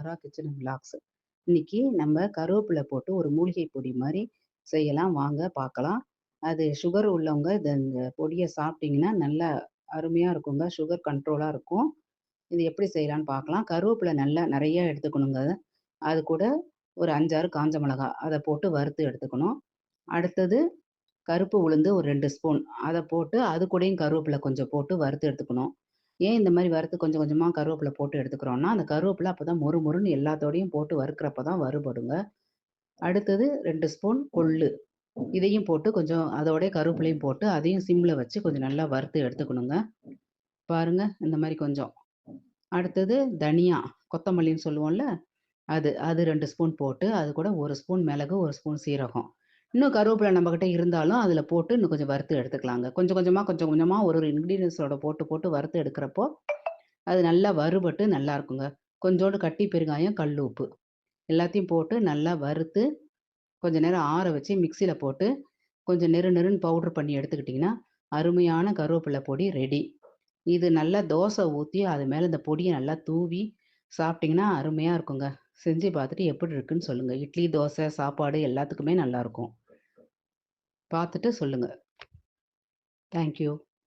Sarah kitchen and vlogs. இன்னைக்கு நம்ம கருவேப்பிலை போட்டு ஒரு மூலிகை பொடி மாதிரி செய்யலாம், வாங்க பார்க்கலாம். அது சுகர் உள்ளவங்க இந்த பொடியை சாப்பிட்டீங்கன்னா நல்லா அருமையா இருக்குங்க. சுகர் கண்ட்ரோலா இருக்கும். இது எப்படி செய்யலாம்னு பார்க்கலாம். கருவேப்பிலை நல்லா நிறைய எடுத்துக்கணுங்க. அது கூட ஒரு 5, 6 காஞ்ச மிளகா அதை போட்டு வறுத்து எடுத்துக்கணும். அடுத்தது கருப்பு உளுந்து ஒரு 2 ஸ்பூன் அதை போட்டு அது கூடயும் கருவேப்பிலை கொஞ்சம் போட்டு வறுத்து எடுத்துக்கணும். ஏன் இந்த மாதிரி வறுத்து கொஞ்சம் கொஞ்சமா கருவேப்பிலை போட்டு எடுத்துக்கிறோம்னா, அந்த கருவேப்பிலை அப்பதான் மொறு மொறுன்னு எல்லாத்தோடையும் போட்டு வறுக்கிறப்ப தான் வறுபடுங்க. அடுத்தது 2 ஸ்பூன் கொள்ளு. இதையும் போட்டு கொஞ்சம் அதோட கருவேப்பிலையும் போட்டு அதையும் சிம்ல வச்சு கொஞ்சம் நல்லா வறுத்து எடுத்துக்கணுங்க. பாருங்க இந்த மாதிரி கொஞ்சம். அடுத்தது தனியா, கொத்தமல்லின்னு சொல்லுவோம்ல, அது 2 ஸ்பூன் போட்டு அது கூட 1 ஸ்பூன் மிளகு, 1 ஸ்பூன் சீரகம். இன்னும் கருவேப்பிலை நம்மகிட்ட இருந்தாலும் அதில போட்டு இன்னும் கொஞ்சம் வறுத்து எடுத்துக்கலாங்க. கொஞ்சம் கொஞ்சமா, கொஞ்சம் கொஞ்சமா ஒரு ஒரு இன்கிரீடியன்ட்ஸோட போட்டு போட்டு வறுத்து எடுக்கிறப்போ, அது நல்லா வறுபட்டு நல்லா இருக்குங்க. கொஞ்சோண்டு கட்டி பெருங்காயம், கல் உப்பு எல்லாத்தையும் போட்டு நல்லா வறுத்து, கொஞ்ச நேரம் ஆற வச்சு மிக்ஸியில போட்டு, கொஞ்சம் நெரு நெருன்னு பவுடர் பண்ணி எடுத்துக்கிட்டிங்கன்னா, அருமையான கருவேப்பிலை பொடி ரெடி. இது நல்லா தோசை ஊத்தி, அது மேல இந்த பொடிய நல்லா தூவி சாப்பிட்டீங்கன்னா, அருமையா இருக்குங்க. செஞ்சு பார்த்துட்டு எப்படி இருக்குன்னு சொல்லுங்க. இட்லி, தோசை, சாப்பாடு எல்லாத்துக்குமே நல்லாருக்கும். பார்த்துட்டு சொல்லுங்க. Thank you.